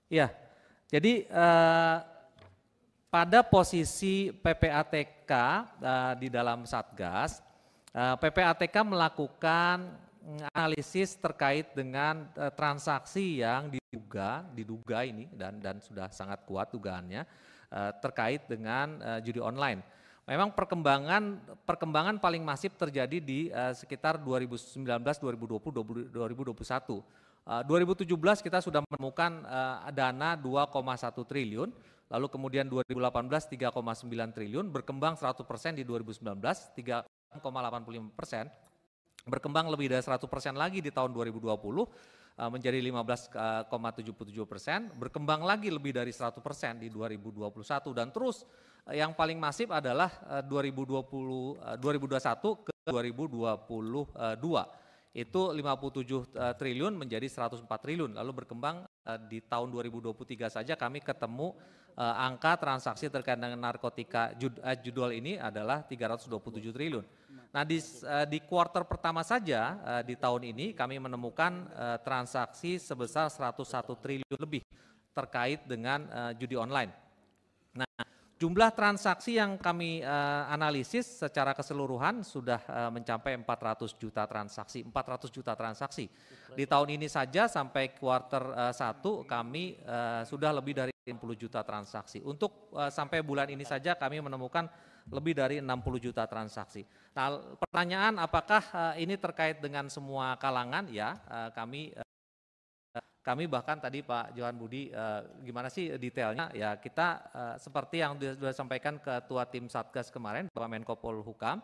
Ya, jadi pada posisi PPATK di dalam Satgas, PPATK melakukan analisis terkait dengan transaksi yang diduga ini dan sudah sangat kuat dugaannya terkait dengan judi online. Memang perkembangan paling masif terjadi di sekitar 2019, 2020, 2021. 2017 kita sudah menemukan dana 2,1 triliun, lalu kemudian 2018 3,9 triliun, berkembang 100% di 2019, 3,85%, berkembang lebih dari 100% lagi di tahun 2020 menjadi 15,77%, berkembang lagi lebih dari 100% di 2021 dan terus yang paling masif adalah 2021 ke 2022. Itu 57 triliun menjadi 104 triliun, lalu berkembang di tahun 2023 saja kami ketemu angka transaksi terkait dengan narkotika judul ini adalah 327 triliun. Nah di kuartal pertama saja di tahun ini kami menemukan transaksi sebesar 101 triliun lebih terkait dengan judi online. Nah, jumlah transaksi yang kami analisis secara keseluruhan sudah mencapai 400 juta transaksi, 400 juta transaksi. Di tahun ini saja sampai kuartal 1 kami sudah lebih dari 60 juta transaksi. Untuk sampai bulan ini saja kami menemukan lebih dari 60 juta transaksi. Nah, pertanyaan apakah ini terkait dengan semua kalangan? Ya, kami bahkan tadi Pak Johan Budi gimana sih detailnya ya kita seperti yang sudah disampaikan Ketua Tim Satgas kemarin Bapak Menko Polhukam,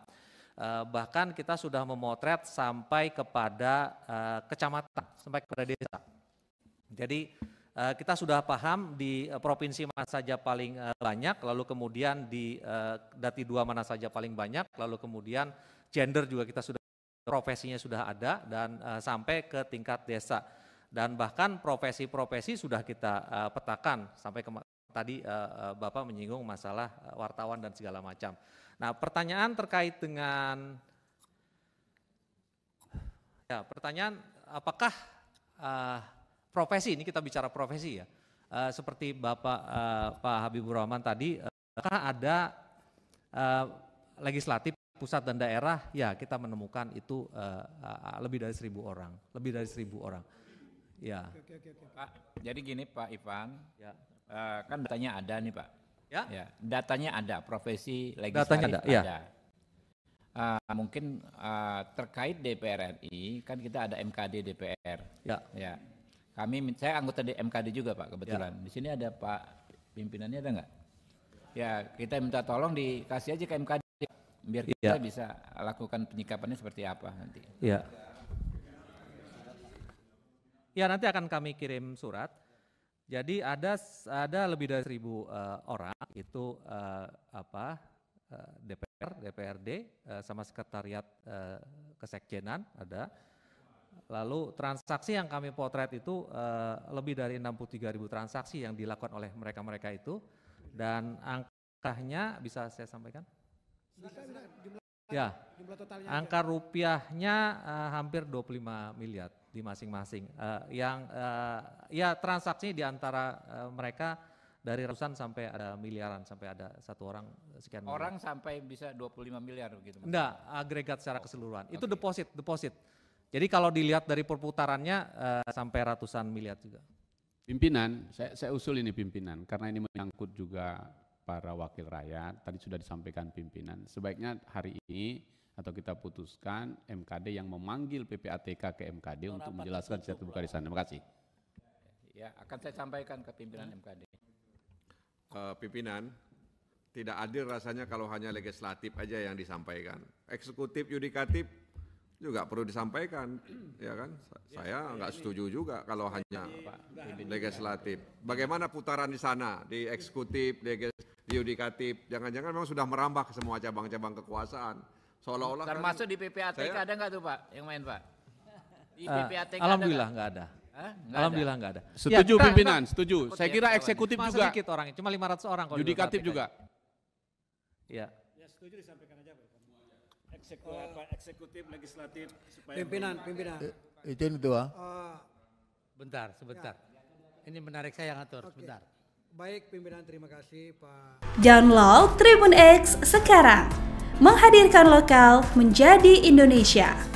bahkan kita sudah memotret sampai kepada kecamatan, sampai kepada desa. Jadi kita sudah paham di provinsi mana saja paling banyak, lalu kemudian di Dati 2 mana saja paling banyak, lalu kemudian gender juga kita sudah, profesinya sudah ada dan sampai ke tingkat desa. Dan bahkan profesi-profesi sudah kita petakan sampai tadi Bapak menyinggung masalah wartawan dan segala macam. Nah, pertanyaan terkait dengan pertanyaan apakah profesi, ini kita bicara profesi ya, seperti Bapak Pak Habibur Rahman tadi, apakah ada legislatif pusat dan daerah? Ya, kita menemukan itu lebih dari 1.000 orang, lebih dari 1.000 orang. Ya. Oke. Pak, jadi gini Pak Ivan, ya. Kan datanya ada nih Pak. Ya. Datanya ada, profesi legislatif datanya ada. Ya. Mungkin terkait DPR RI, kan kita ada MKD DPR. Ya. Saya anggota di MKD juga Pak kebetulan. Di sini ada Pak pimpinannya, ada nggak? Ya, kita minta tolong dikasih aja ke MKD biar kita bisa lakukan penyikapannya seperti apa nanti. Ya, nanti akan kami kirim surat. Jadi ada lebih dari 1.000 orang itu DPR, DPRD sama sekretariat kesekjenan ada. Lalu transaksi yang kami potret itu lebih dari 63.000 transaksi yang dilakukan oleh mereka-mereka itu, dan angkanya bisa saya sampaikan? Ya, angka rupiahnya hampir 25 miliar di masing-masing. Ya transaksinya di antara mereka dari ratusan sampai ada miliaran, sampai ada satu orang sekian miliar. Orang sampai bisa 25 miliar begitu? Enggak, agregat secara keseluruhan. Itu deposit. Jadi kalau dilihat dari perputarannya sampai ratusan miliar juga. Pimpinan, saya usul ini pimpinan, karena ini menyangkut juga para wakil rakyat, tadi sudah disampaikan pimpinan, sebaiknya hari ini atau kita putuskan MKD yang memanggil PPATK ke MKD untuk menjelaskan secara terbuka di sana. Terima kasih. Ya, akan saya sampaikan ke pimpinan MKD. Pimpinan, tidak adil rasanya kalau hanya legislatif aja yang disampaikan. Eksekutif, yudikatif juga perlu disampaikan, ya kan? Saya nggak setuju juga kalau hanya legislatif. Bagaimana putaran di sana, di eksekutif, di yudikatif? Jangan-jangan memang sudah merambah ke semua cabang-cabang kekuasaan. Seolah-olah termasuk di PPATK ada nggak tuh Pak yang main Pak? Di PPATK alhamdulillah nggak ada. Alhamdulillah nggak ada. Setuju pimpinan, setuju. Saya kira eksekutif juga. Sedikit orangnya, cuma 500 orang. Yudikatif juga. Ya. Setuju disampaikan aja Pak. Eksekutif, legislatif, supaya pimpinan. Izin Ketua. Sebentar. Ini menarik, saya yang atur. Sebentar. Baik pimpinan, terima kasih Pak. Download Tribun X sekarang. Menghadirkan lokal menjadi Indonesia.